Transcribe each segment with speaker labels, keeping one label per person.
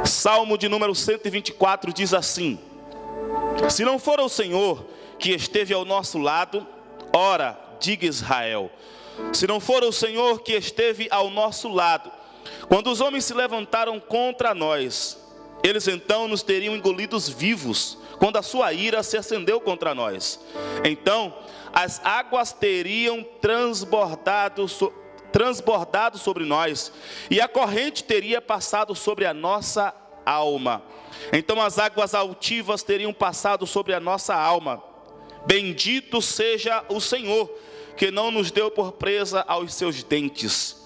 Speaker 1: Salmo de número 124 diz assim: se não for o Senhor que esteve ao nosso lado, ora, diga Israel, se não for o Senhor que esteve ao nosso lado, quando os homens se levantaram contra nós, eles então nos teriam engolidos vivos, quando a sua ira se acendeu contra nós. Então as águas teriam transbordado sobre nós, e a corrente teria passado sobre a nossa alma. Então as águas altivas teriam passado sobre a nossa alma. Bendito seja o Senhor, que não nos deu por presa aos seus dentes.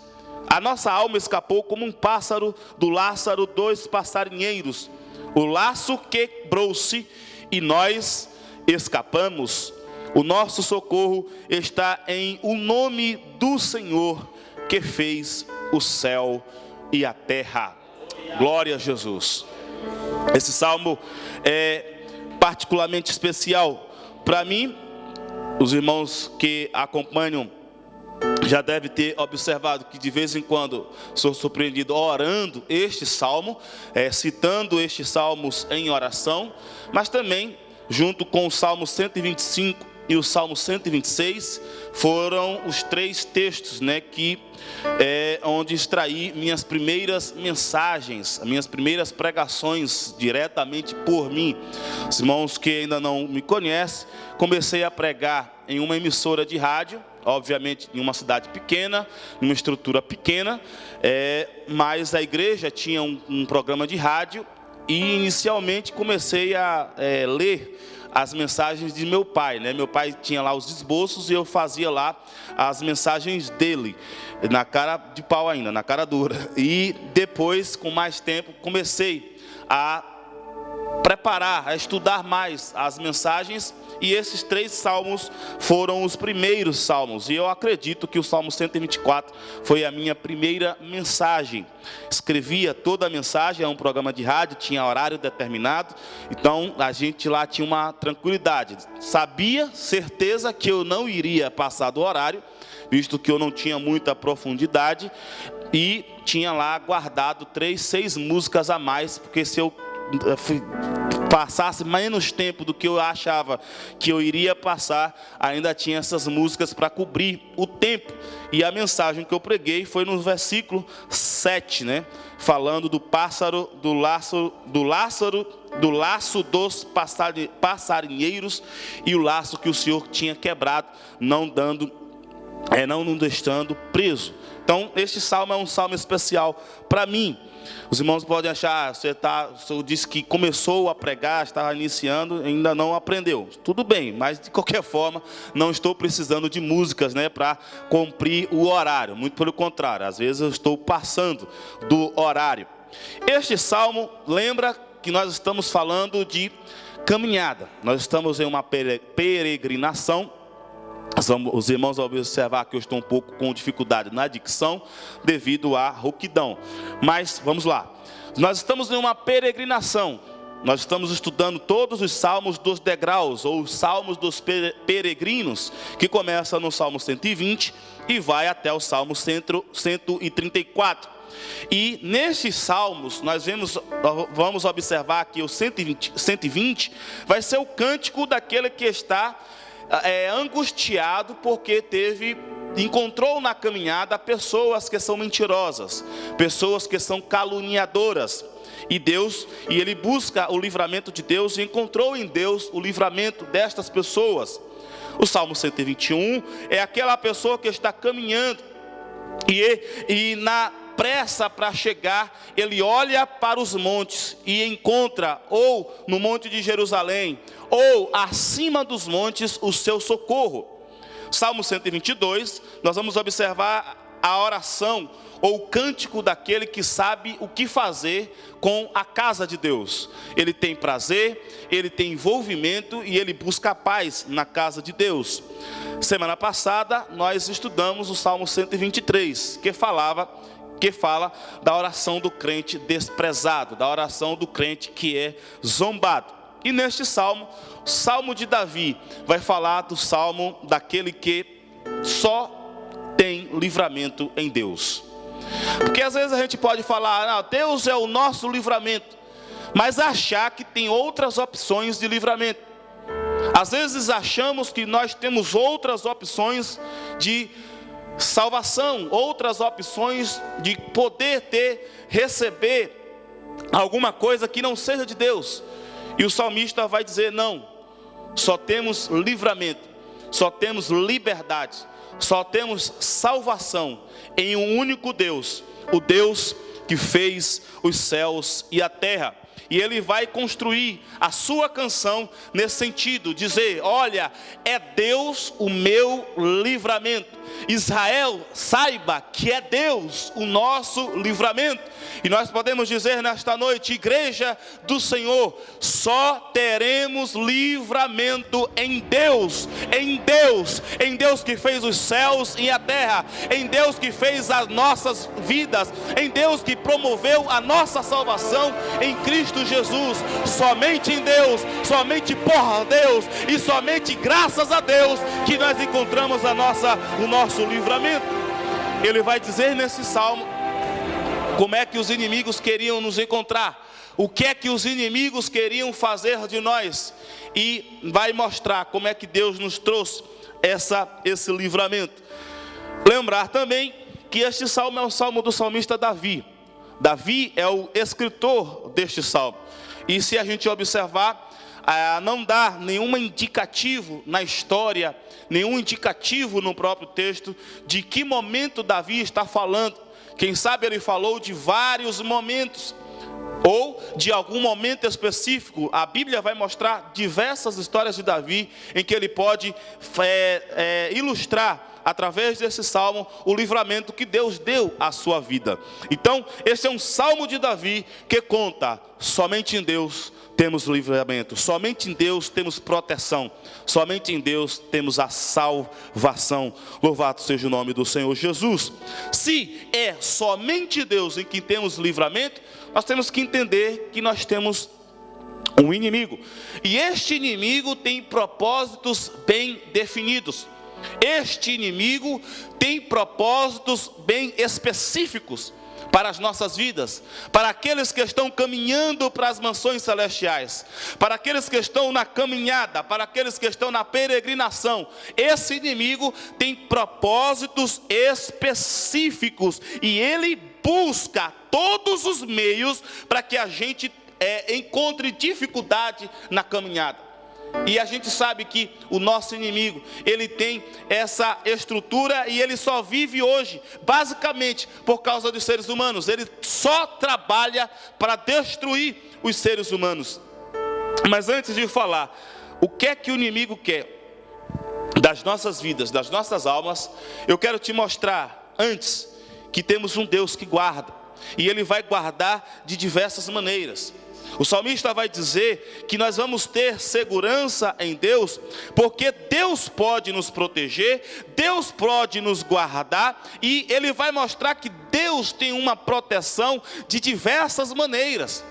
Speaker 1: A nossa alma escapou como um pássaro do laço dos passarinheiros. O laço quebrou-se e nós escapamos. O nosso socorro está em o nome do Senhor, que fez o céu e a terra. Glória a Jesus. Esse salmo é particularmente especial para mim. Os irmãos que acompanham já devem ter observado que de vez em quando sou surpreendido orando este salmo, citando estes salmos em oração, mas também junto com o Salmo 125 e o Salmo 126, foram os três textos, que onde extraí minhas primeiras mensagens, minhas primeiras pregações diretamente por mim. Os irmãos que ainda não me conhecem, comecei a pregar em uma emissora de rádio, obviamente em uma cidade pequena, numa estrutura pequena, mas a igreja tinha um programa de rádio, e inicialmente comecei a ler as mensagens de meu pai, Meu pai tinha lá os esboços e eu fazia lá as mensagens dele, na cara de pau ainda, na cara dura. E depois, com mais tempo, comecei a preparar, a estudar mais as mensagens, e esses três salmos foram os primeiros salmos, e eu acredito que o Salmo 124 foi a minha primeira mensagem. Escrevia toda a mensagem, é um programa de rádio, tinha horário determinado, então a gente lá tinha uma tranquilidade, sabia, certeza que eu não iria passar do horário, visto que eu não tinha muita profundidade, e tinha lá guardado 6 músicas a mais, porque se eu passasse menos tempo do que eu achava que eu iria passar, ainda tinha essas músicas para cobrir o tempo. E a mensagem que eu preguei foi no versículo 7, falando do pássaro, do laço dos passarinheiros, e o laço que o Senhor tinha quebrado, não nos deixando preso. Então este salmo é um salmo especial para mim. Os irmãos podem achar, você disse que começou a pregar, estava iniciando, ainda não aprendeu. Tudo bem, mas de qualquer forma, não estou precisando de músicas, para cumprir o horário. Muito pelo contrário, às vezes eu estou passando do horário. Este salmo lembra que nós estamos falando de caminhada. Nós estamos em uma peregrinação. Os irmãos vão observar que eu estou um pouco com dificuldade na dicção, devido à rouquidão. Mas vamos lá. Nós estamos em uma peregrinação. Nós estamos estudando todos os salmos dos degraus, ou os salmos dos peregrinos, que começa no Salmo 120 e vai até o Salmo 134. E nesses salmos, vamos observar que o 120 vai ser o cântico daquele que está angustiado porque encontrou na caminhada pessoas que são mentirosas, pessoas que são caluniadoras, e ele busca o livramento de Deus, e encontrou em Deus o livramento destas pessoas. O Salmo 121 é aquela pessoa que está caminhando e na pressa para chegar, ele olha para os montes e encontra, ou no monte de Jerusalém, ou acima dos montes, o seu socorro. Salmo 122, nós vamos observar a oração, ou o cântico daquele que sabe o que fazer com a casa de Deus. Ele tem prazer, ele tem envolvimento, e ele busca a paz na casa de Deus. Semana passada, nós estudamos o Salmo 123, que fala da oração do crente desprezado, da oração do crente que é zombado. E neste salmo, o Salmo de Davi vai falar do salmo daquele que só tem livramento em Deus. Porque às vezes a gente pode falar, Deus é o nosso livramento, mas achar que tem outras opções de livramento. Às vezes achamos que nós temos outras opções de salvação, outras opções de poder receber alguma coisa que não seja de Deus. E o salmista vai dizer, não, só temos livramento, só temos liberdade, só temos salvação em um único Deus, o Deus que fez os céus e a terra. E ele vai construir a sua canção nesse sentido, dizer, olha, é Deus o meu livramento. Israel, saiba que é Deus o nosso livramento. E nós podemos dizer nesta noite, igreja do Senhor, só teremos livramento em Deus, em Deus que fez os céus e a terra, em Deus que fez as nossas vidas, em Deus que promoveu a nossa salvação em Cristo Jesus. Somente em Deus, somente por Deus e somente graças a Deus que nós encontramos o nosso livramento. Ele vai dizer nesse salmo como é que os inimigos queriam nos encontrar, o que é que os inimigos queriam fazer de nós, e vai mostrar como é que Deus nos trouxe esse livramento. Lembrar também que este salmo é o salmo do salmista Davi. Davi é o escritor deste salmo. E se a gente observar, não dá nenhum indicativo na história, nenhum indicativo no próprio texto, de que momento Davi está falando. Quem sabe ele falou de vários momentos, ou de algum momento específico. A Bíblia vai mostrar diversas histórias de Davi, em que ele pode ilustrar, através desse salmo, o livramento que Deus deu à sua vida. Então, esse é um salmo de Davi que conta, somente em Deus temos livramento, somente em Deus temos proteção, somente em Deus temos a salvação. Louvado seja o nome do Senhor Jesus. Se é somente Deus em quem temos livramento, nós temos que entender que nós temos um inimigo, e este inimigo tem propósitos bem definidos. Este inimigo tem propósitos bem específicos para as nossas vidas, para aqueles que estão caminhando para as mansões celestiais, para aqueles que estão na caminhada, para aqueles que estão na peregrinação. Esse inimigo tem propósitos específicos, e ele busca todos os meios para que a gente encontre dificuldade na caminhada. E a gente sabe que o nosso inimigo, ele tem essa estrutura, e ele só vive hoje, basicamente, por causa dos seres humanos. Ele só trabalha para destruir os seres humanos. Mas antes de falar, o que é que o inimigo quer das nossas vidas, das nossas almas, eu quero te mostrar, antes, que temos um Deus que guarda. E ele vai guardar de diversas maneiras. O salmista vai dizer que nós vamos ter segurança em Deus, porque Deus pode nos proteger, Deus pode nos guardar, e ele vai mostrar que Deus tem uma proteção de diversas maneiras.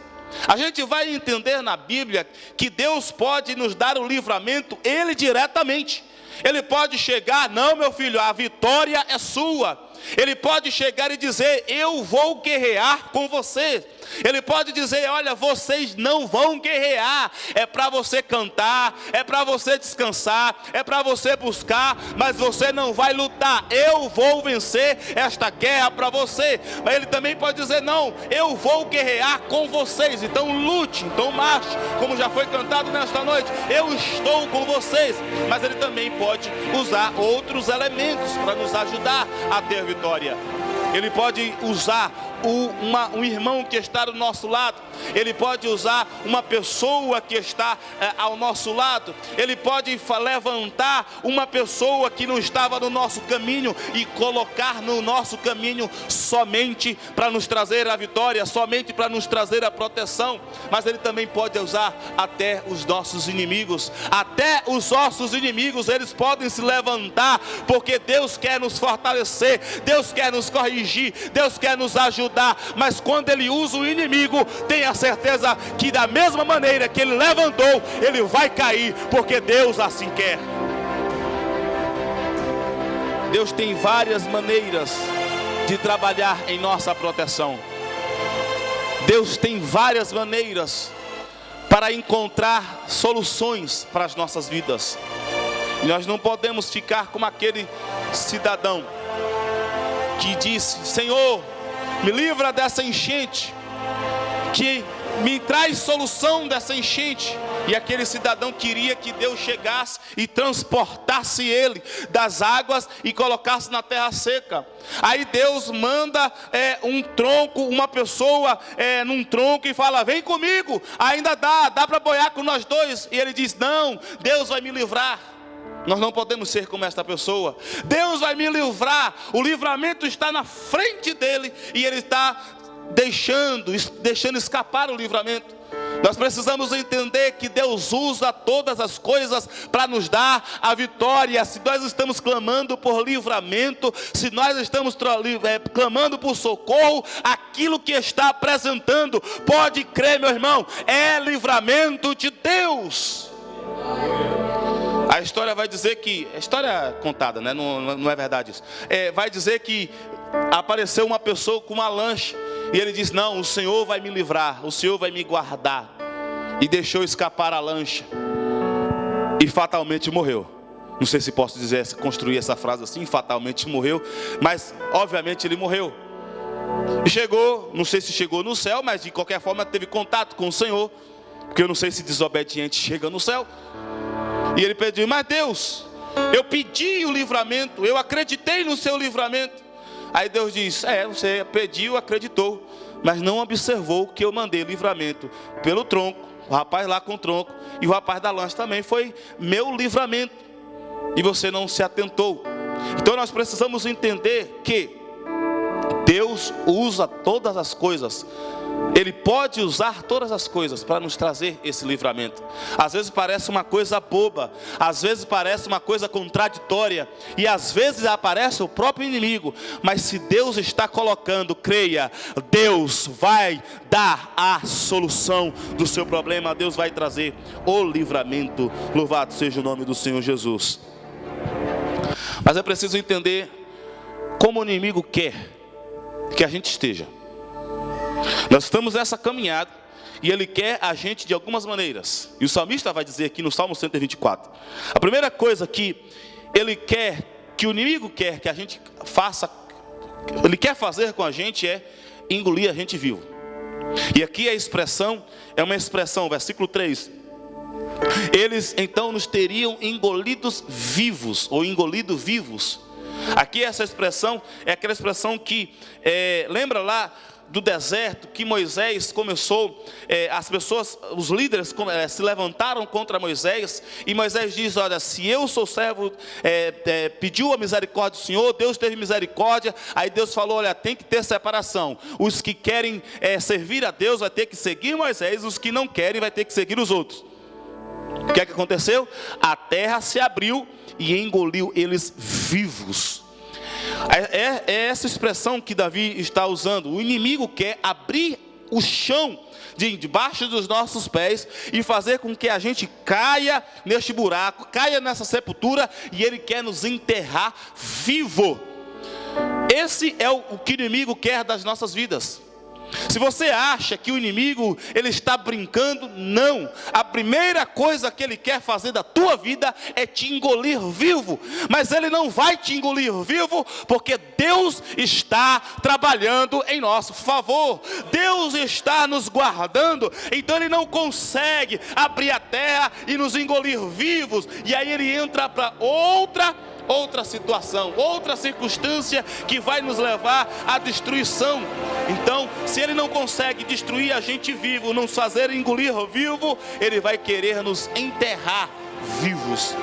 Speaker 1: A gente vai entender na Bíblia que Deus pode nos dar o livramento, ele diretamente. Ele pode chegar, não, meu filho, a vitória é sua. Ele pode chegar e dizer, eu vou guerrear com você. Ele pode dizer, olha, vocês não vão guerrear, é para você cantar, é para você descansar, é para você buscar, mas você não vai lutar. Eu vou vencer esta guerra para você. Mas ele também pode dizer, não, eu vou guerrear com vocês, então lute, então marche, como já foi cantado nesta noite, eu estou com vocês. Mas ele também pode usar outros elementos para nos ajudar a ter vitória. Ele pode usar um irmão que está do nosso lado. Ele pode usar uma pessoa que está ao nosso lado. Ele pode levantar uma pessoa que não estava no nosso caminho e colocar no nosso caminho somente para nos trazer a vitória, somente para nos trazer a proteção. Mas ele também pode usar até os nossos inimigos. Até os nossos inimigos, eles podem se levantar, porque Deus quer nos fortalecer, Deus quer nos corrigir, Deus quer nos ajudar. Mas quando ele usa o inimigo, tenha certeza que da mesma maneira que ele levantou, ele vai cair, porque Deus assim quer. Deus tem várias maneiras de trabalhar em nossa proteção. Deus tem várias maneiras para encontrar soluções para as nossas vidas. E nós não podemos ficar como aquele cidadão que disse: Senhor, me livra dessa enchente, que me traz solução dessa enchente. E aquele cidadão queria que Deus chegasse e transportasse ele das águas e colocasse na terra seca. Aí Deus manda um tronco, uma pessoa num tronco e fala: vem comigo, ainda dá para boiar com nós dois. E ele diz: não, Deus vai me livrar. Nós não podemos ser como esta pessoa. Deus vai me livrar, o livramento está na frente dele e ele está deixando escapar o livramento. Nós precisamos entender que Deus usa todas as coisas para nos dar a vitória. Se nós estamos clamando por livramento, se nós estamos clamando por socorro, aquilo que está apresentando, pode crer, meu irmão, é livramento de Deus. A história vai dizer que, a história contada, né? Não é verdade isso. Vai dizer que apareceu uma pessoa com uma lancha e ele diz: não, o Senhor vai me livrar, o Senhor vai me guardar. E deixou escapar a lancha e fatalmente morreu. Não sei se posso dizer, construir essa frase assim: fatalmente morreu, mas obviamente ele morreu. E chegou, não sei se chegou no céu, mas de qualquer forma teve contato com o Senhor, porque eu não sei se desobediente chega no céu. E ele pediu: mas Deus, eu pedi o livramento, eu acreditei no seu livramento. Aí Deus diz: você pediu, acreditou, mas não observou que eu mandei livramento pelo tronco, o rapaz lá com o tronco, e o rapaz da lança também foi meu livramento, e você não se atentou. Então nós precisamos entender que Deus usa todas as coisas. Ele pode usar todas as coisas para nos trazer esse livramento. Às vezes parece uma coisa boba, às vezes parece uma coisa contraditória, e às vezes aparece o próprio inimigo. Mas se Deus está colocando, creia, Deus vai dar a solução do seu problema. Deus vai trazer o livramento. Louvado seja o nome do Senhor Jesus. Mas é preciso entender como o inimigo quer que a gente esteja. Nós estamos nessa caminhada e ele quer a gente de algumas maneiras. E o salmista vai dizer aqui no Salmo 124. A primeira coisa que ele quer, que o inimigo quer que a gente faça, ele quer fazer com a gente, é engolir a gente vivo. E aqui a expressão é uma expressão, versículo 3. Eles então nos teriam engolidos vivos, ou engolido vivos. Aqui essa expressão é aquela expressão que lembra lá do deserto, que Moisés começou, as pessoas, os líderes se levantaram contra Moisés, e Moisés diz: olha, se eu sou servo, pediu a misericórdia do Senhor, Deus teve misericórdia. Aí Deus falou: olha, tem que ter separação, os que querem servir a Deus vai ter que seguir Moisés, os que não querem vai ter que seguir os outros. O que é que aconteceu? A terra se abriu e engoliu eles vivos. É essa expressão que Davi está usando. O inimigo quer abrir o chão debaixo dos nossos pés e fazer com que a gente caia neste buraco, caia nessa sepultura, e ele quer nos enterrar vivo. Esse é o que o inimigo quer das nossas vidas. Se você acha que o inimigo ele está brincando, não. A primeira coisa que ele quer fazer da tua vida é te engolir vivo. Mas ele não vai te engolir vivo, porque Deus está trabalhando em nosso favor. Deus está nos guardando. Então ele não consegue abrir a terra e nos engolir vivos. E aí ele entra para outra situação, outra circunstância que vai nos levar à destruição. Então, se ele não consegue destruir a gente vivo, nos fazer engolir vivo, ele vai querer nos enterrar vivos.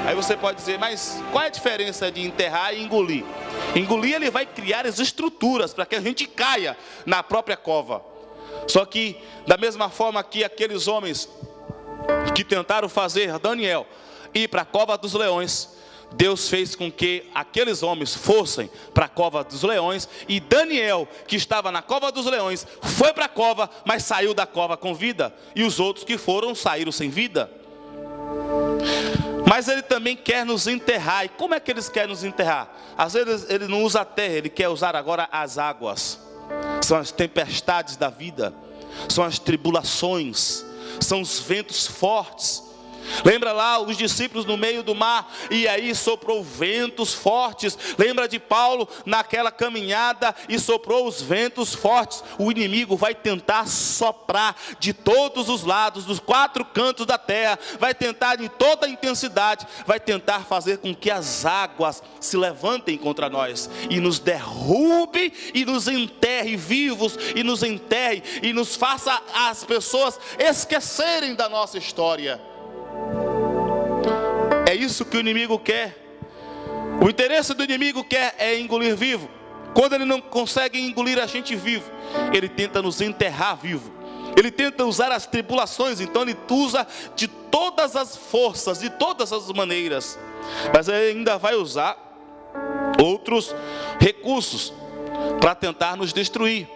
Speaker 1: Aí você pode dizer: mas qual é a diferença de enterrar e engolir? Engolir, ele vai criar as estruturas para que a gente caia na própria cova. Só que da mesma forma que aqueles homens que tentaram fazer Daniel ir para a cova dos leões, Deus fez com que aqueles homens fossem para a cova dos leões, e Daniel, que estava na cova dos leões, foi para a cova, mas saiu da cova com vida, e os outros que foram saíram sem vida. Mas ele também quer nos enterrar. E como é que eles querem nos enterrar? Às vezes ele não usa a terra, ele quer usar agora as águas. São as tempestades da vida, são as tribulações, são os ventos fortes. Lembra lá os discípulos no meio do mar, e aí soprou ventos fortes. Lembra de Paulo naquela caminhada, e soprou os ventos fortes. O inimigo vai tentar soprar de todos os lados, dos 4 cantos da terra. Vai tentar de toda a intensidade, vai tentar fazer com que as águas se levantem contra nós, e nos derrube, e nos enterre vivos, e nos enterre, e nos faça as pessoas esquecerem da nossa história. É isso que o inimigo quer. O interesse do inimigo é engolir vivo. Quando ele não consegue engolir a gente vivo, ele tenta nos enterrar vivo. Ele tenta usar as tribulações. Então ele usa de todas as forças, de todas as maneiras. Mas ele ainda vai usar outros recursos para tentar nos destruir.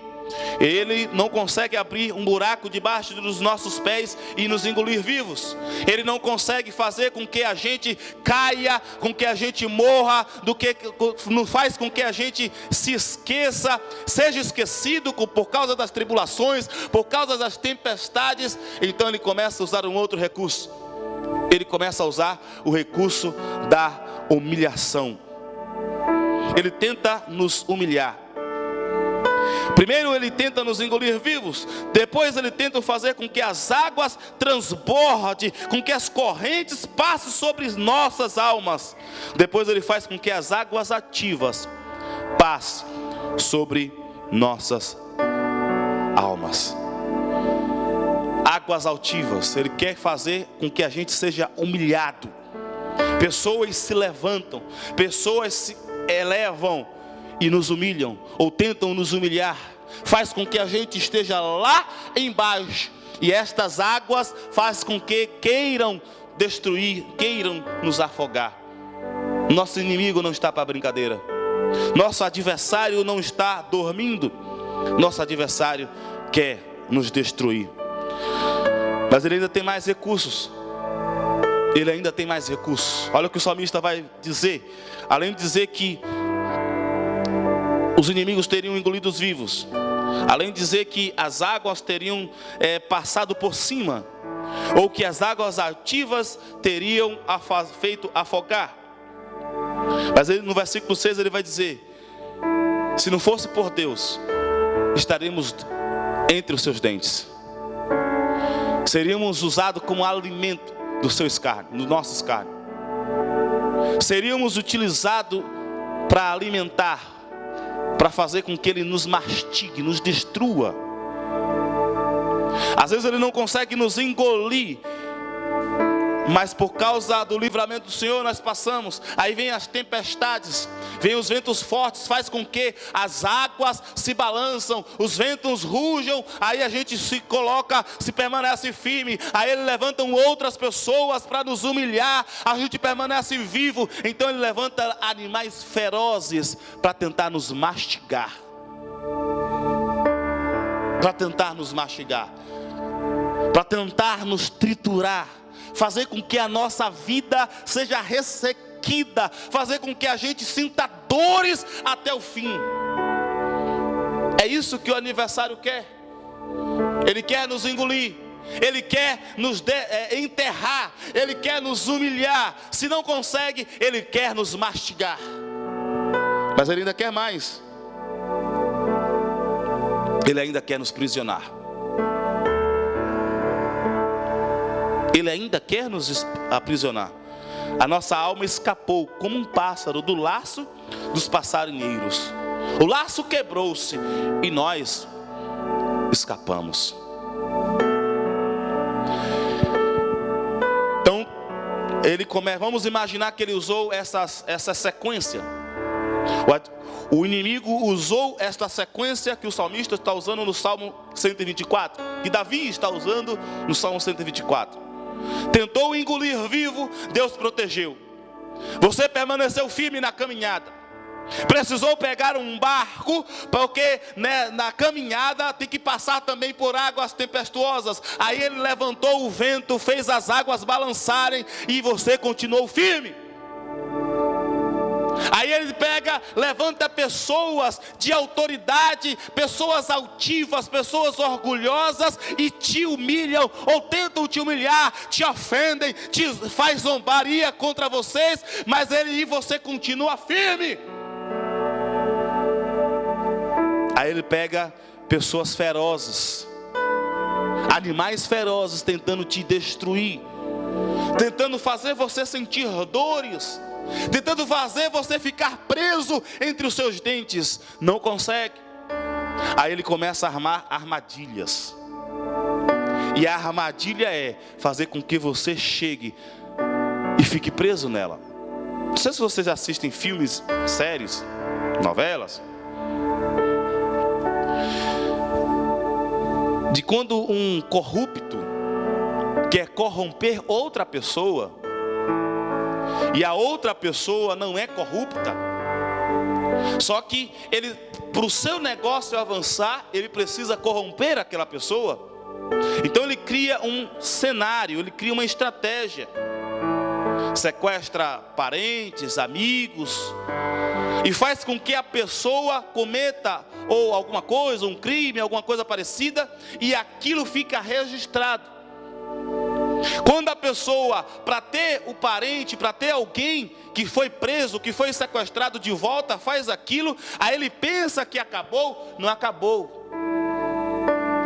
Speaker 1: Ele não consegue abrir um buraco debaixo dos nossos pés e nos engolir vivos. Ele não consegue fazer com que a gente caia, com que a gente morra, não faz com que a gente se esqueça, seja esquecido por causa das tribulações, por causa das tempestades. Então ele começa a usar um outro recurso. Ele começa a usar o recurso da humilhação. Ele tenta nos humilhar. Primeiro ele tenta nos engolir vivos. Depois ele tenta fazer com que as águas transbordem, com que as correntes passem sobre nossas almas. Depois ele faz com que as águas ativas passem sobre nossas almas. Águas altivas. Ele quer fazer com que a gente seja humilhado. Pessoas se levantam, pessoas se elevam e nos humilham, ou tentam nos humilhar. Faz com que a gente esteja lá embaixo, e estas águas faz com que queiram destruir, queiram nos afogar. Nosso inimigo não está para brincadeira. Nosso adversário não está dormindo. Nosso adversário quer nos destruir. Mas ele ainda tem mais recursos. Ele ainda tem mais recursos. Olha o que o salmista vai dizer. Além de dizer que os inimigos teriam engolido os vivos, além de dizer que as águas teriam passado por cima, ou que as águas altivas teriam feito afogar. Mas ele, no versículo 6 ele vai dizer: se não fosse por Deus, estaríamos entre os seus dentes, seríamos usados como alimento dos seus carnes, dos nossos carnes, seríamos utilizados para alimentar, para fazer com que ele nos mastigue, nos destrua. Às vezes ele não consegue nos engolir, mas por causa do livramento do Senhor nós passamos. Aí vem as tempestades, vem os ventos fortes, faz com que as águas se balançam, os ventos rujam. Aí a gente se coloca, se permanece firme. Aí ele levanta outras pessoas para nos humilhar, a gente permanece vivo. Então ele levanta animais ferozes para tentar nos mastigar, para tentar nos mastigar, para tentar nos triturar, fazer com que a nossa vida seja ressequida, fazer com que a gente sinta dores até o fim. É isso que o adversário quer. Ele quer nos engolir, ele quer nos enterrar, ele quer nos humilhar. Se não consegue, ele quer nos mastigar. Mas ele ainda quer mais. Ele ainda quer nos prisionar. Ele ainda quer nos aprisionar. A nossa alma escapou como um pássaro do laço dos passarinheiros. O laço quebrou-se e nós escapamos. Então, vamos imaginar que ele usou essa sequência. O inimigo usou esta sequência que o salmista está usando no Salmo 124, que Davi está usando no Salmo 124. Tentou engolir vivo, Deus protegeu. Você permaneceu firme na caminhada. Precisou pegar um barco, porque na caminhada tem que passar também por águas tempestuosas. Aí ele levantou o vento, fez as águas balançarem e você continuou firme. Aí ele levanta pessoas de autoridade, pessoas altivas, pessoas orgulhosas e te humilham, ou tentam te humilhar, te ofendem, te faz zombaria contra vocês, mas você continua firme. Aí ele pega pessoas ferozes, animais ferozes tentando te destruir, tentando fazer você sentir dores, tentando fazer você ficar preso entre os seus dentes, não consegue. Aí ele começa a armar armadilhas, e a armadilha é fazer com que você chegue e fique preso nela. Não sei se vocês assistem filmes, séries, novelas, de quando um corrupto quer corromper outra pessoa, e a outra pessoa não é corrupta, só que ele, para o seu negócio avançar, ele precisa corromper aquela pessoa. Então ele cria um cenário, ele cria uma estratégia, sequestra parentes, amigos, e faz com que a pessoa cometa ou alguma coisa, um crime, alguma coisa parecida, e aquilo fica registrado. Quando a pessoa, para ter o parente, para ter alguém que foi preso, que foi sequestrado de volta, faz aquilo, aí ele pensa que acabou, não acabou.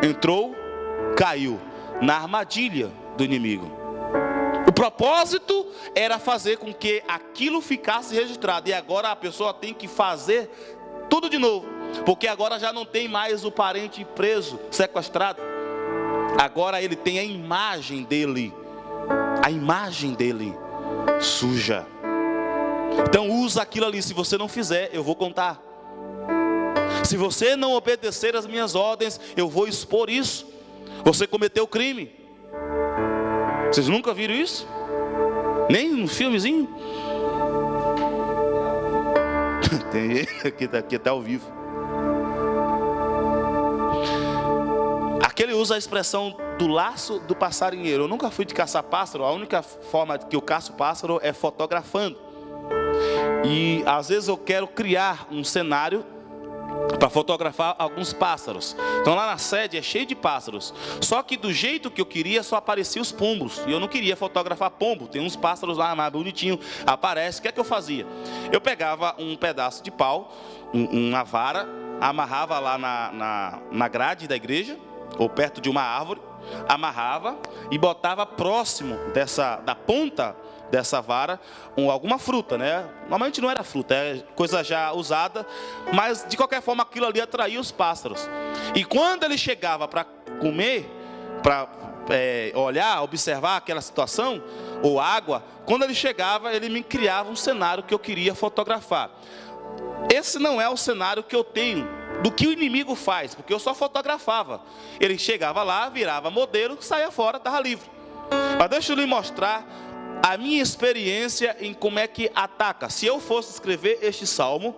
Speaker 1: Entrou, caiu na armadilha do inimigo. O propósito era fazer com que aquilo ficasse registrado, e agora a pessoa tem que fazer tudo de novo, porque agora já não tem mais o parente preso, sequestrado. Agora ele tem a imagem dele suja. Então usa aquilo ali. Se você não fizer, eu vou contar. Se você não obedecer às minhas ordens, eu vou expor isso. Você cometeu crime. Vocês nunca viram isso? Nem no filmezinho? Tem gente aqui até ao vivo. Aqui ele usa a expressão do laço do passarinheiro. Eu nunca fui de caçar pássaro. A única forma que eu caço pássaro é fotografando. E às vezes eu quero criar um cenário para fotografar alguns pássaros. Então lá na sede é cheio de pássaros. Só que do jeito que eu queria só apareciam os pombos. E eu não queria fotografar pombo. Tem uns pássaros lá mais bonitinhos. Aparece. O que é que eu fazia? Eu pegava um pedaço de pau, uma vara, amarrava lá na grade da igreja, ou perto de uma árvore, amarrava e botava próximo da ponta dessa vara alguma fruta, né? Normalmente não era fruta, é coisa já usada, mas de qualquer forma aquilo ali atraía os pássaros. E quando ele chegava para comer, para olhar, observar aquela situação, ou água, quando ele chegava, ele me criava um cenário que eu queria fotografar. Esse não é o cenário que eu tenho do que o inimigo faz, porque eu só fotografava. Ele chegava lá, virava modelo, saía fora, estava livre. Mas deixa eu lhe mostrar a minha experiência em como é que ataca. Se eu fosse escrever este salmo,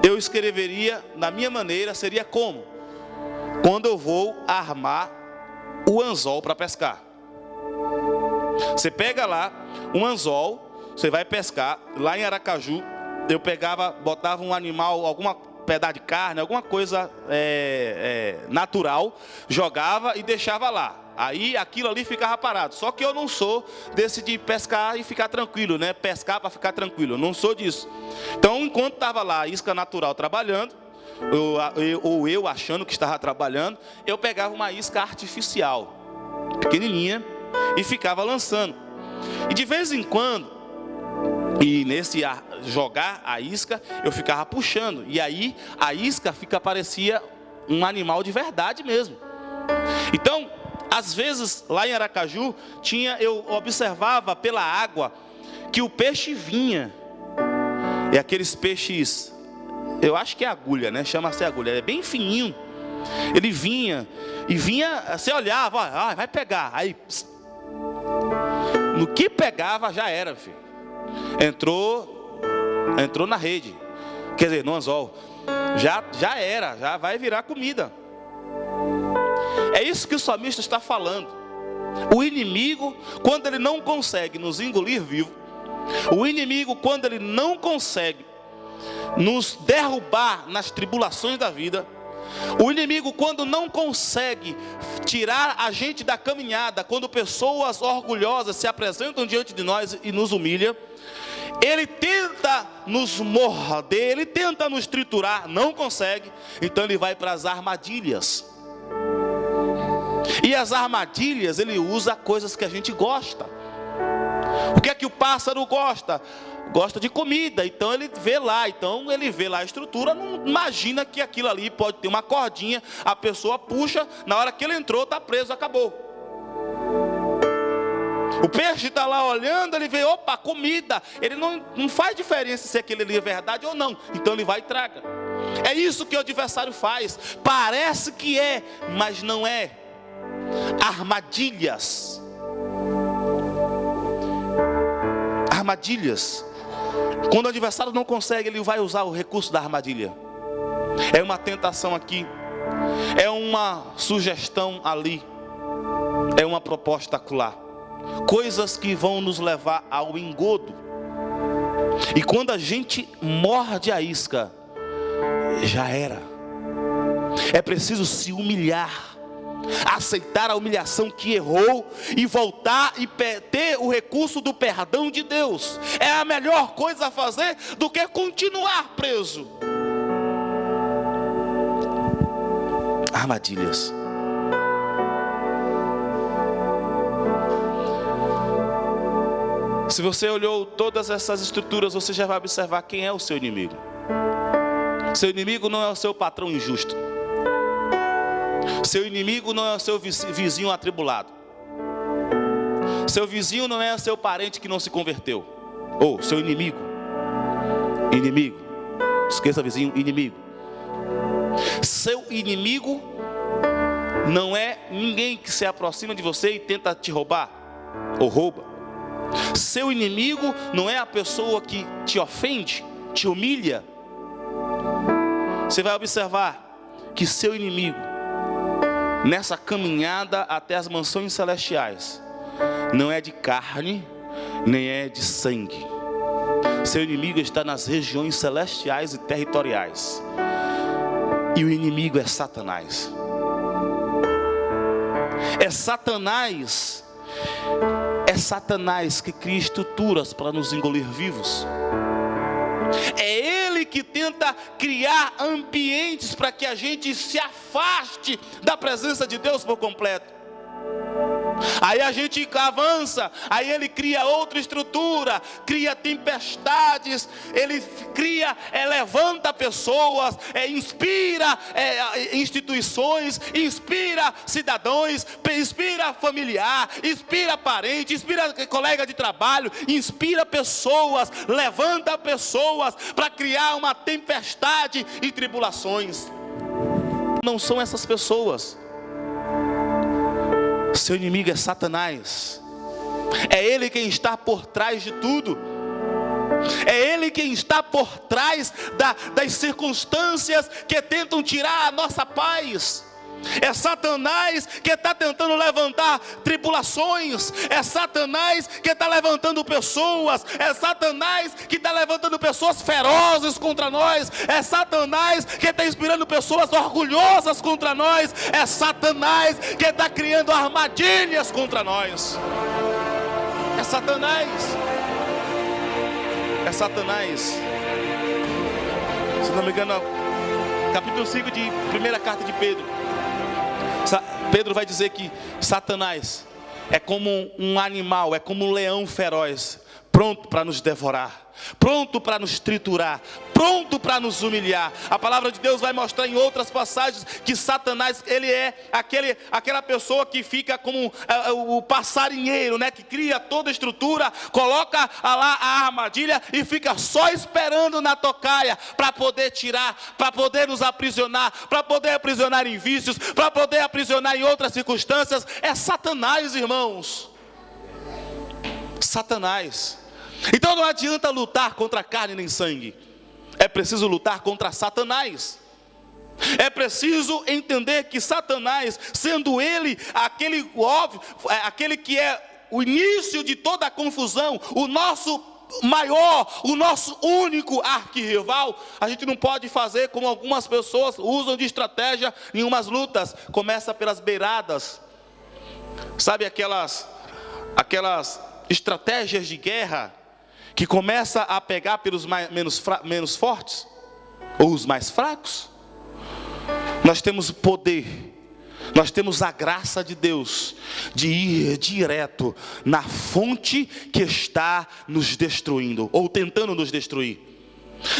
Speaker 1: eu escreveria na minha maneira, seria como? Quando eu vou armar o anzol para pescar. Você pega lá um anzol, você vai pescar. Lá em Aracaju, eu botava um animal, alguma pedaço de carne, alguma coisa natural, jogava e deixava lá. Aí aquilo ali ficava parado. Só que eu não sou desse de pescar e ficar tranquilo, né? Pescar para ficar tranquilo, eu não sou disso. Então, enquanto estava lá a isca natural trabalhando, ou eu achando que estava trabalhando, eu pegava uma isca artificial, pequenininha, e ficava lançando. E de vez em quando, nesse jogar a isca, eu ficava puxando, e aí a isca parecia um animal de verdade mesmo. Então, às vezes lá em Aracaju eu observava pela água que o peixe vinha, e aqueles peixes, eu acho que é agulha, né? Chama-se agulha, é bem fininho. Ele vinha, você olhava, vai pegar, aí no que pegava já era, filho. Entrou na rede. Quer dizer, no anzol. Já era, já vai virar comida. É isso que o salmista está falando. O inimigo, quando ele não consegue nos engolir vivo, o inimigo, quando ele não consegue nos derrubar nas tribulações da vida, o inimigo, quando não consegue tirar a gente da caminhada, quando pessoas orgulhosas se apresentam diante de nós e nos humilha, ele tenta nos morder, ele tenta nos triturar, não consegue, então ele vai para as armadilhas. E as armadilhas, ele usa coisas que a gente gosta. O que é que o pássaro gosta? Gosta de comida, então ele vê lá a estrutura, não imagina que aquilo ali pode ter uma cordinha, a pessoa puxa, na hora que ele entrou, está preso, acabou. O peixe está lá olhando, ele vê, opa, comida, ele não faz diferença se aquele ali é verdade ou não, então ele vai e traga. É isso que o adversário faz, parece que é, mas não é. Armadilhas. Quando o adversário não consegue, ele vai usar o recurso da armadilha. É uma tentação aqui, é uma sugestão ali, é uma proposta acolá. Coisas que vão nos levar ao engodo. E quando a gente morde a isca, já era. É preciso se humilhar, aceitar a humilhação que errou e voltar e ter o recurso do perdão de Deus. É a melhor coisa a fazer do que continuar preso. Armadilhas. Se você olhou todas essas estruturas, você já vai observar quem é o seu inimigo. Seu inimigo não é o seu patrão injusto. Seu inimigo não é o seu vizinho atribulado. Seu vizinho não é o seu parente que não se converteu. Ou seu inimigo. Esqueça vizinho, inimigo. Seu inimigo não é ninguém que se aproxima de você e tenta te roubar ou rouba. Seu inimigo não é a pessoa que te ofende, te humilha. Você vai observar que seu inimigo, nessa caminhada até as mansões celestiais, não é de carne, nem é de sangue. Seu inimigo está nas regiões celestiais e territoriais. E o inimigo é Satanás. É Satanás que cria estruturas para nos engolir vivos. É ele que tenta criar ambientes para que a gente se afaste da presença de Deus por completo. Aí a gente avança, aí ele cria outra estrutura, cria tempestades, ele levanta pessoas, inspira instituições, inspira cidadãos, inspira familiar, inspira parente, inspira colega de trabalho, inspira pessoas, levanta pessoas para criar uma tempestade e tribulações. Não são essas pessoas. Seu inimigo é Satanás. É ele quem está por trás de tudo. É ele quem está por trás das circunstâncias que tentam tirar a nossa paz. É Satanás que está tentando levantar tribulações. É Satanás que está levantando pessoas. É Satanás que está levantando pessoas ferozes contra nós. É Satanás que está inspirando pessoas orgulhosas contra nós. É Satanás que está criando armadilhas contra nós. É Satanás. É Satanás. Se não me engano, capítulo 5 de primeira carta de Pedro, Pedro vai dizer que Satanás é como um animal, é como um leão feroz, pronto para nos devorar, pronto para nos triturar, pronto para nos humilhar. A palavra de Deus vai mostrar em outras passagens que Satanás, ele é aquela pessoa que fica como o passarinheiro, né? Que cria toda a estrutura, coloca lá a armadilha e fica só esperando na tocaia para poder tirar, para poder nos aprisionar, para poder aprisionar em vícios, para poder aprisionar em outras circunstâncias. É Satanás, irmãos. Satanás. Então não adianta lutar contra carne nem sangue. preciso lutar contra Satanás. É preciso entender que Satanás, sendo ele aquele óbvio, aquele que é o início de toda a confusão, o nosso maior, o nosso único arquirrival, a gente não pode fazer como algumas pessoas usam de estratégia em umas lutas. Começa pelas beiradas, sabe aquelas estratégias de guerra que começa a pegar pelos menos fortes ou os mais fracos. Nós temos poder, nós temos a graça de Deus de ir direto na fonte que está nos destruindo ou tentando nos destruir.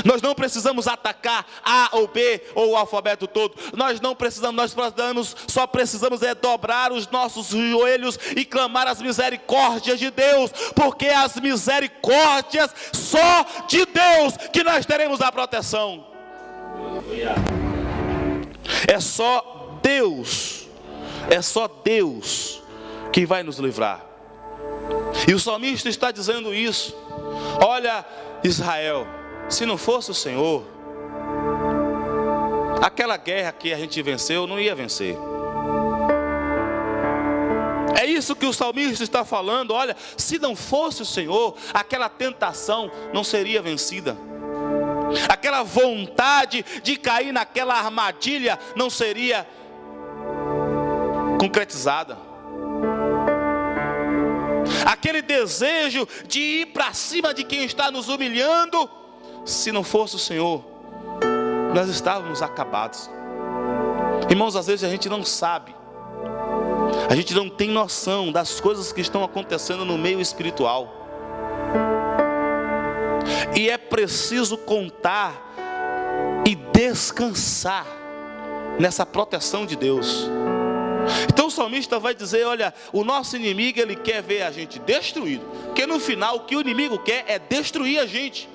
Speaker 1: Nós não precisamos atacar A ou B ou o alfabeto todo. Nós só precisamos dobrar os nossos joelhos e clamar as misericórdias de Deus, porque as misericórdias só de Deus que nós teremos a proteção. É só Deus que vai nos livrar. E o salmista está dizendo isso. Olha, Israel, se não fosse o Senhor, aquela guerra que a gente venceu não ia vencer. É isso que o salmista está falando. Olha, se não fosse o Senhor, aquela tentação não seria vencida. Aquela vontade de cair naquela armadilha não seria concretizada. Aquele desejo de ir para cima de quem está nos humilhando, se não fosse o Senhor, nós estávamos acabados. Irmãos, às vezes a gente não sabe, a gente não tem noção das coisas que estão acontecendo no meio espiritual. E é preciso contar e descansar nessa proteção de Deus. Então o salmista vai dizer, olha, o nosso inimigo, ele quer ver a gente destruído, porque no final o que o inimigo quer é destruir a gente.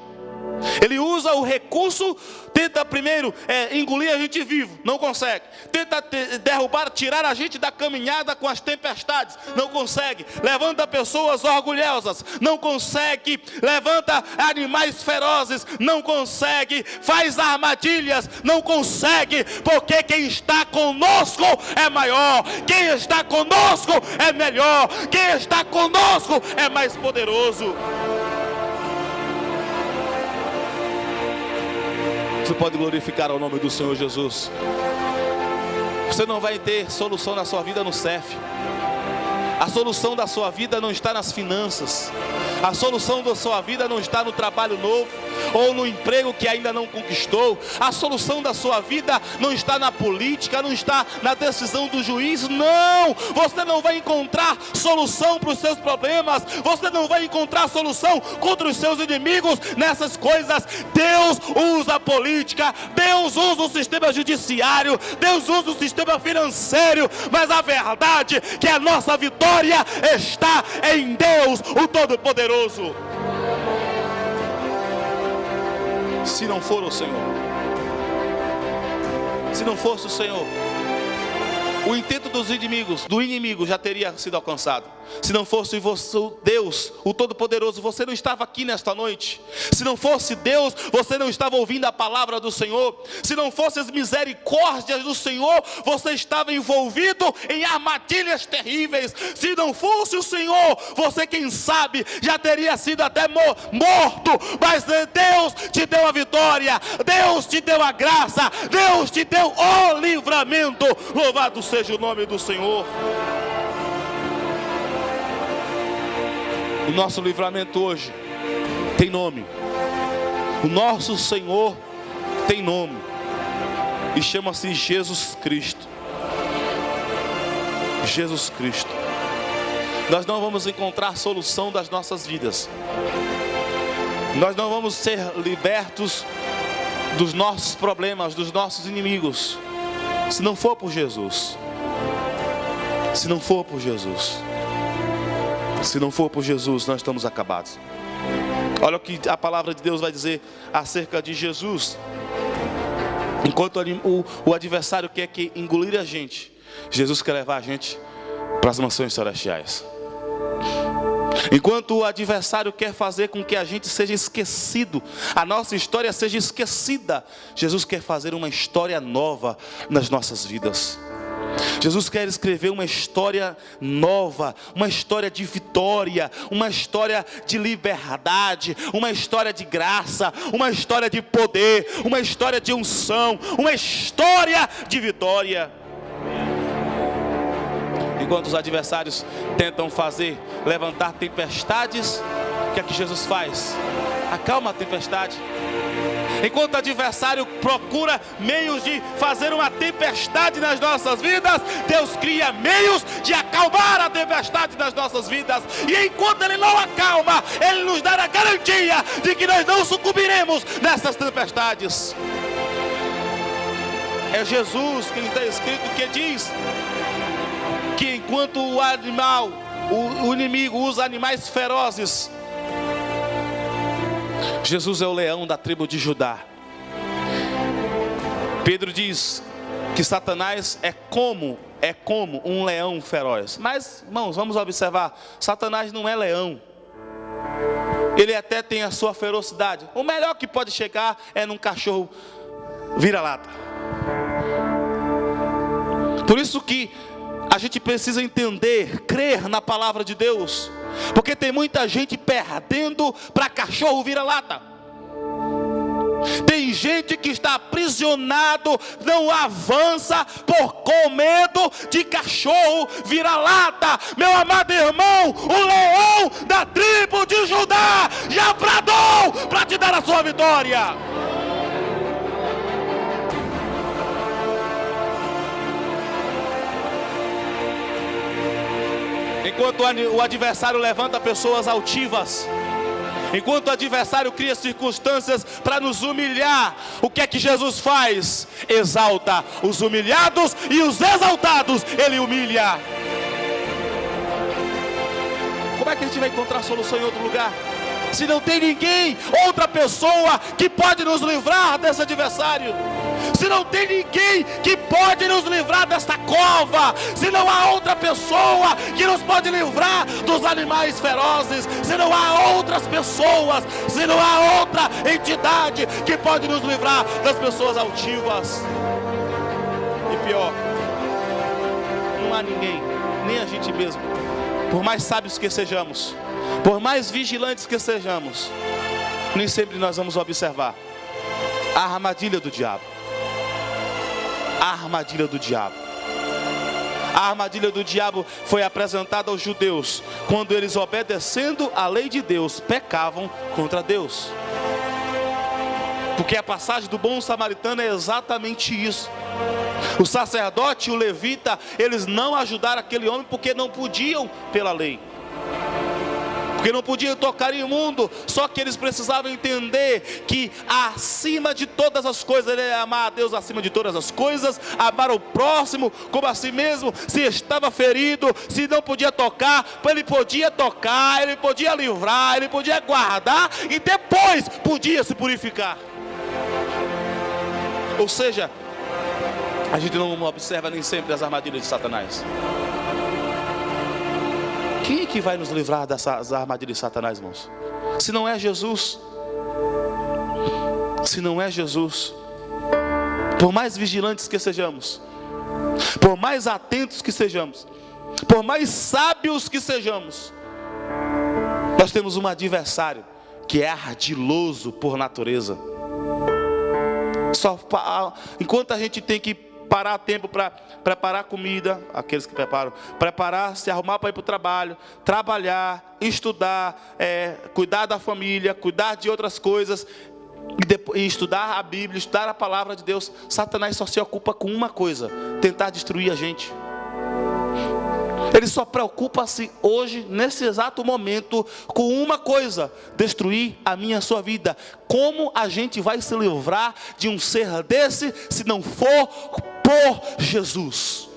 Speaker 1: Ele usa o recurso, tenta primeiro engolir a gente vivo, não consegue. Tenta derrubar, tirar a gente da caminhada com as tempestades, não consegue. Levanta pessoas orgulhosas, não consegue. Levanta animais ferozes, não consegue. Faz armadilhas, não consegue. Porque quem está conosco é maior. Quem está conosco é melhor. Quem está conosco é mais poderoso. Você pode glorificar o nome do Senhor Jesus. Você não vai ter solução na sua vida no CEF. A solução da sua vida não está nas finanças. A solução da sua vida não está no trabalho novo ou no emprego que ainda não conquistou. A solução da sua vida não está na política, não está na decisão do juiz. Não! Você não vai encontrar solução para os seus problemas. Você não vai encontrar solução contra os seus inimigos nessas coisas. Deus usa a política, Deus usa o sistema judiciário, Deus usa o sistema financeiro, mas a verdade é que a nossa vitória está em Deus, o Todo-Poderoso. Se não for o Senhor, se não fosse o Senhor, o intento do inimigo já teria sido alcançado. Se não fosse Deus, o Todo-Poderoso, você não estava aqui nesta noite. Se não fosse Deus, você não estava ouvindo a palavra do Senhor. Se não fossem as misericórdias do Senhor, você estava envolvido em armadilhas terríveis. Se não fosse o Senhor, você, quem sabe, já teria sido até morto. Mas Deus te deu a vitória, Deus te deu a graça, Deus te deu o livramento. Louvado seja o nome do Senhor. O nosso livramento hoje tem nome. O nosso Senhor tem nome e chama-se Jesus Cristo. Jesus Cristo. Nós não vamos encontrar solução das nossas vidas. Nós não vamos ser libertos dos nossos problemas, dos nossos inimigos, se não for por Jesus. Se não for por Jesus. Se não for por Jesus, nós estamos acabados. Olha o que a palavra de Deus vai dizer acerca de Jesus. Enquanto o adversário quer que engolir a gente, Jesus quer levar a gente para as mansões celestiais. Enquanto o adversário quer fazer com que a gente seja esquecido, a nossa história seja esquecida, Jesus quer fazer uma história nova nas nossas vidas. Jesus quer escrever uma história nova, uma história de vitória, uma história de liberdade, uma história de graça, uma história de poder, uma história de unção, uma história de vitória. Enquanto os adversários tentam levantar tempestades, o que é que Jesus faz? Acalma a tempestade. Enquanto o adversário procura meios de fazer uma tempestade nas nossas vidas, Deus cria meios de acalmar a tempestade nas nossas vidas. E enquanto Ele não acalma, Ele nos dá a garantia de que nós não sucumbiremos nessas tempestades. É Jesus que está escrito que diz que enquanto o inimigo usa animais ferozes, Jesus é o leão da tribo de Judá. Pedro diz que Satanás é como um leão feroz. Mas, irmãos, vamos observar, Satanás não é leão. Ele até tem a sua ferocidade. O melhor que pode chegar é num cachorro vira-lata. Por isso que a gente precisa entender, crer na palavra de Deus. Porque tem muita gente perdendo para cachorro vira-lata. Tem gente que está aprisionado, não avança com medo de cachorro vira-lata. Meu amado irmão, o leão da tribo de Judá já bradou para te dar a sua vitória. Enquanto o adversário levanta pessoas altivas, enquanto o adversário cria circunstâncias para nos humilhar, o que é que Jesus faz? Exalta os humilhados e os exaltados Ele humilha. Como é que a gente vai encontrar solução em outro lugar? Se não tem ninguém, outra pessoa que pode nos livrar desse adversário. Se não tem ninguém que pode nos livrar desta cova, se não há outra pessoa que nos pode livrar dos animais ferozes, se não há outras pessoas, se não há outra entidade que pode nos livrar das pessoas altivas. E pior, não há ninguém, nem a gente mesmo, por mais sábios que sejamos, por mais vigilantes que sejamos, nem sempre nós vamos observar a armadilha do diabo. A armadilha do diabo. A armadilha do diabo foi apresentada aos judeus quando eles, obedecendo a lei de Deus, pecavam contra Deus. Porque a passagem do bom samaritano é exatamente isso. O sacerdote e o levita, eles não ajudaram aquele homem porque não podiam pela lei. Porque não podiam tocar em imundo. Só que eles precisavam entender que acima de todas as coisas, ele é amar a Deus acima de todas as coisas, amar o próximo como a si mesmo. Se estava ferido, se não podia tocar, ele podia tocar, ele podia livrar, ele podia guardar e depois podia se purificar. Ou seja, a gente não observa nem sempre as armadilhas de Satanás. Quem é que vai nos livrar dessas armadilhas de Satanás, irmãos? Se não é Jesus. Se não é Jesus. Por mais vigilantes que sejamos, por mais atentos que sejamos, por mais sábios que sejamos, nós temos um adversário que é ardiloso por natureza. Enquanto a gente tem que parar tempo para preparar comida, aqueles que preparar, se arrumar para ir para o trabalho, trabalhar, estudar, cuidar da família, cuidar de outras coisas, e estudar a Bíblia, estudar a palavra de Deus. Satanás só se ocupa com uma coisa: tentar destruir a gente. Ele só preocupa-se hoje, nesse exato momento, com uma coisa: destruir a minha e a sua vida. Como a gente vai se livrar de um ser desse, se não for por Jesus?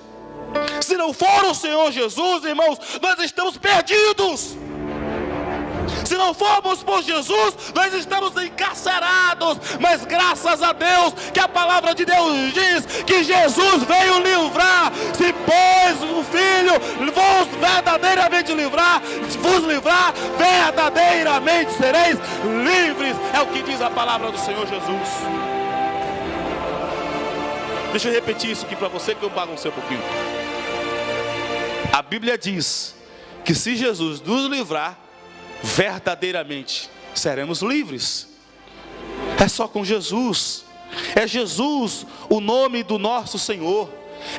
Speaker 1: Se não for o Senhor Jesus, irmãos, nós estamos perdidos. Se não formos por Jesus, nós estamos encarcerados. Mas graças a Deus que a palavra de Deus diz que Jesus veio livrar. Se pois o Filho vos verdadeiramente vos livrar, verdadeiramente sereis livres. É o que diz a palavra do Senhor Jesus. Deixa eu repetir isso aqui para você, que eu baguncei um pouquinho. A Bíblia diz que se Jesus nos livrar, verdadeiramente seremos livres. É só com Jesus. É Jesus o nome do nosso Senhor.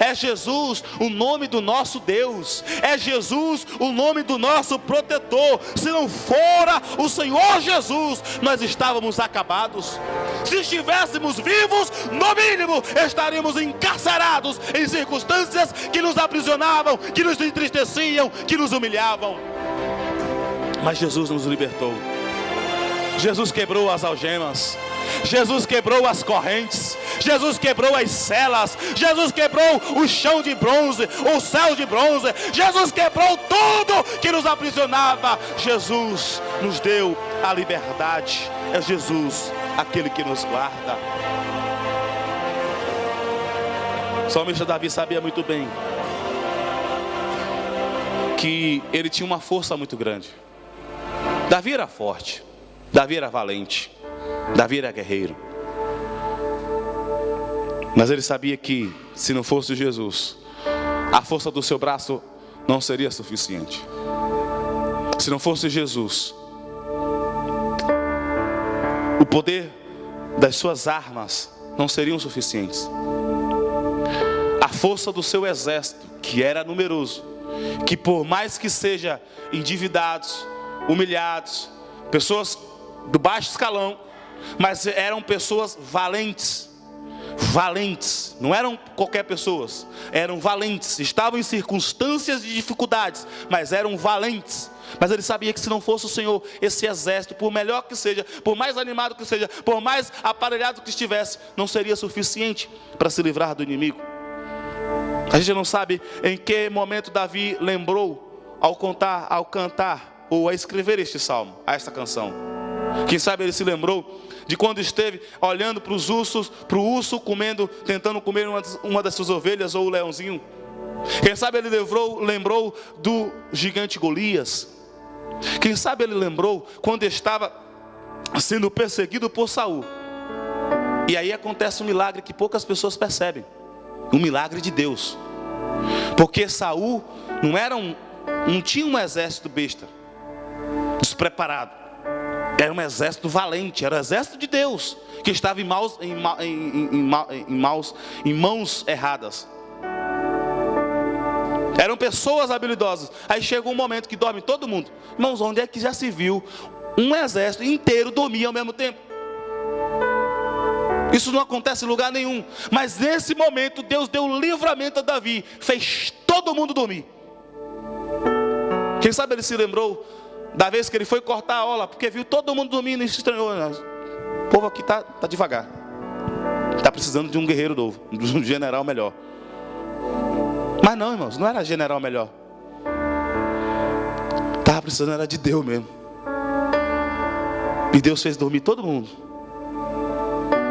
Speaker 1: É Jesus o nome do nosso Deus. É Jesus o nome do nosso protetor. Se não fora o Senhor Jesus, nós estávamos acabados. Se estivéssemos vivos, no mínimo estaríamos encarcerados em circunstâncias que nos aprisionavam, que nos entristeciam, que nos humilhavam. Mas Jesus nos libertou. Jesus quebrou as algemas. Jesus quebrou as correntes. Jesus quebrou as celas. Jesus quebrou o chão de bronze, o céu de bronze. Jesus quebrou tudo que nos aprisionava. Jesus nos deu a liberdade. É Jesus aquele que nos guarda. O salmista Davi sabia muito bem que ele tinha uma força muito grande. Davi era forte, Davi era valente, Davi era guerreiro. Mas ele sabia que se não fosse Jesus, a força do seu braço não seria suficiente. Se não fosse Jesus, o poder das suas armas não seriam suficientes. A força do seu exército, que era numeroso, que por mais que seja endividados, humilhados, pessoas do baixo escalão, mas eram pessoas valentes, não eram qualquer pessoas, eram valentes, estavam em circunstâncias de dificuldades, mas eram valentes. Mas ele sabia que se não fosse o Senhor, esse exército, por melhor que seja, por mais animado que seja, por mais aparelhado que estivesse, não seria suficiente para se livrar do inimigo. A gente não sabe em que momento Davi lembrou ao cantar ou a escrever este salmo, esta canção. Quem sabe ele se lembrou de quando esteve olhando para o urso comendo, tentando comer uma das suas ovelhas, ou o leãozinho. Quem sabe ele lembrou do gigante Golias. Quem sabe ele lembrou quando estava sendo perseguido por Saul. E aí acontece um milagre que poucas pessoas percebem. Um milagre de Deus. Porque Saul não tinha um exército besta, despreparado. Era um exército valente, era o exército de Deus, que estava em mãos erradas. Eram pessoas habilidosas. Aí chega um momento que dorme todo mundo. Irmãos, onde é que já se viu um exército inteiro dormir ao mesmo tempo? Isso não acontece em lugar nenhum. Mas nesse momento Deus deu livramento a Davi, fez todo mundo dormir. Quem sabe ele se lembrou da vez que ele foi cortar a ola, porque viu todo mundo dormindo e se estranhou. O povo aqui está devagar, está precisando de um guerreiro novo, de um general melhor. Mas não, irmãos, não era general melhor, estava precisando era de Deus mesmo. E Deus fez dormir todo mundo.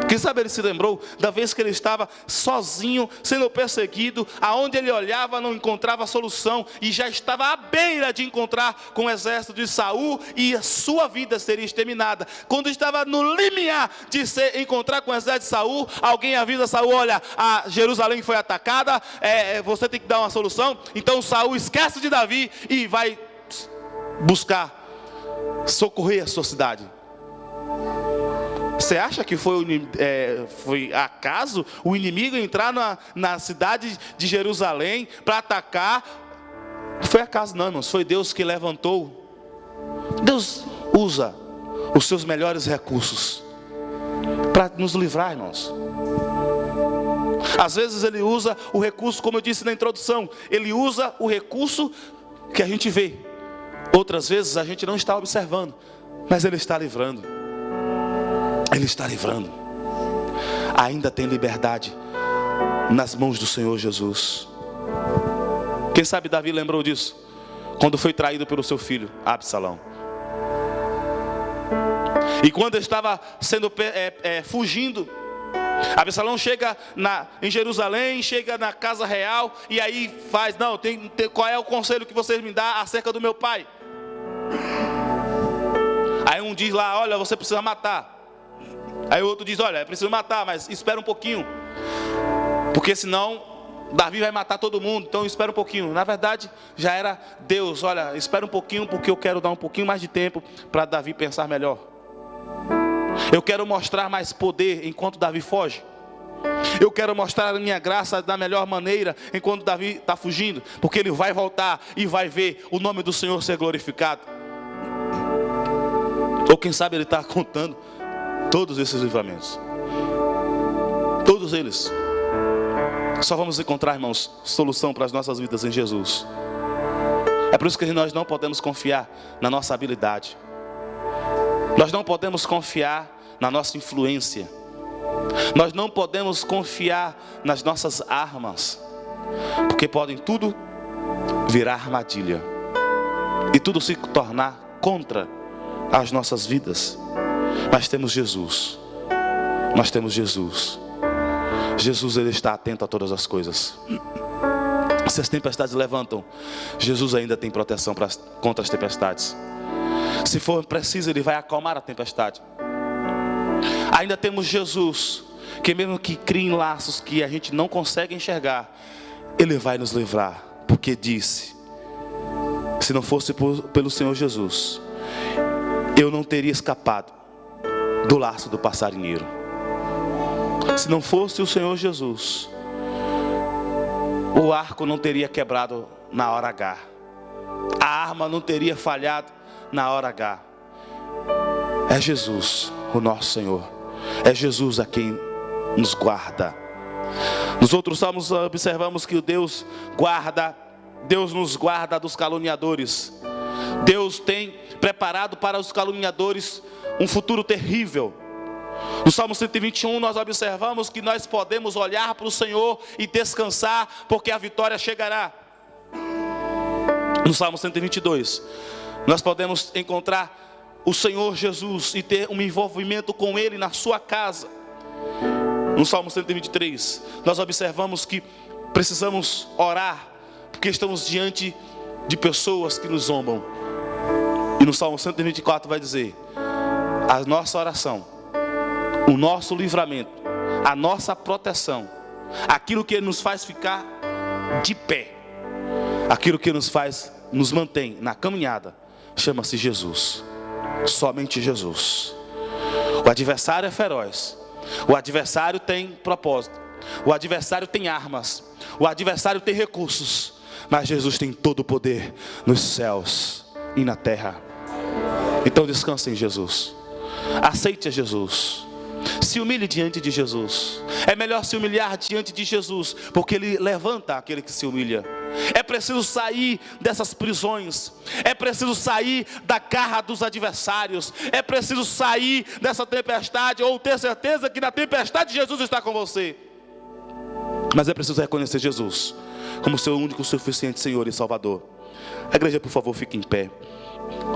Speaker 1: Quem sabe ele se lembrou da vez que ele estava sozinho, sendo perseguido, aonde ele olhava não encontrava solução, e já estava à beira de encontrar com o exército de Saul, e a sua vida seria exterminada. Quando estava no limiar de encontrar com o exército de Saul, alguém avisa Saul: olha, a Jerusalém foi atacada, você tem que dar uma solução. Então Saul esquece de Davi e vai buscar socorrer a sua cidade. Você acha que foi acaso o inimigo entrar na cidade de Jerusalém para atacar? Não foi acaso não, irmãos. Foi Deus que levantou. Deus usa os seus melhores recursos para nos livrar, irmãos. Às vezes ele usa o recurso, como eu disse na introdução, ele usa o recurso que a gente vê. Outras vezes a gente não está observando, mas ele está livrando. Ele está livrando. Ainda tem liberdade nas mãos do Senhor Jesus. Quem sabe Davi lembrou disso quando foi traído pelo seu filho Absalão. E quando estava sendo fugindo Absalão chega em Jerusalém, chega na casa real, e aí faz, não, qual é o conselho que vocês me dão acerca do meu pai? Aí um diz lá, olha, você precisa matar. Aí o outro diz, olha, é preciso matar, mas espera um pouquinho, porque senão Davi vai matar todo mundo, então espera um pouquinho. Na verdade, já era Deus, olha, espera um pouquinho, porque eu quero dar um pouquinho mais de tempo para Davi pensar melhor. Eu quero mostrar mais poder enquanto Davi foge. Eu quero mostrar a minha graça da melhor maneira enquanto Davi está fugindo, porque ele vai voltar e vai ver o nome do Senhor ser glorificado. Ou quem sabe ele está contando todos esses livramentos, todos eles. Só vamos encontrar, irmãos, solução para as nossas vidas em Jesus. É por isso que nós não podemos confiar na nossa habilidade. Nós não podemos confiar na nossa influência. Nós não podemos confiar nas nossas armas, porque podem tudo virar armadilha e tudo se tornar contra as nossas vidas. Mas temos Jesus. Nós temos Jesus. Jesus, ele está atento a todas as coisas. Se as tempestades levantam, Jesus ainda tem proteção contra as tempestades. Se for preciso, ele vai acalmar a tempestade. Ainda temos Jesus, que mesmo que crie laços que a gente não consegue enxergar, ele vai nos livrar, porque disse, se não fosse pelo Senhor Jesus, eu não teria escapado do laço do passarinheiro. Se não fosse o Senhor Jesus, o arco não teria quebrado na hora H, a arma não teria falhado na hora H. É Jesus, o nosso Senhor. É Jesus a quem nos guarda. Nos outros salmos observamos que Deus nos guarda dos caluniadores. Deus tem preparado para os caluniadores um futuro terrível. No Salmo 121 nós observamos que nós podemos olhar para o Senhor e descansar, porque a vitória chegará. No Salmo 122 nós podemos encontrar o Senhor Jesus e ter um envolvimento com Ele na sua casa. No Salmo 123 nós observamos que precisamos orar, porque estamos diante de pessoas que nos zombam. E no Salmo 124 vai dizer, a nossa oração, o nosso livramento, a nossa proteção, aquilo que nos faz ficar de pé, aquilo que nos mantém na caminhada, chama-se Jesus. Somente Jesus. O adversário é feroz, o adversário tem propósito, o adversário tem armas, o adversário tem recursos, mas Jesus tem todo o poder nos céus e na terra. Então descanse em Jesus, aceite a Jesus, se humilhe diante de Jesus. É melhor se humilhar diante de Jesus, porque Ele levanta aquele que se humilha. É preciso sair dessas prisões, é preciso sair da garra dos adversários, é preciso sair dessa tempestade, ou ter certeza que na tempestade Jesus está com você. Mas é preciso reconhecer Jesus como seu único, suficiente Senhor e Salvador. A igreja, por favor, fique em pé.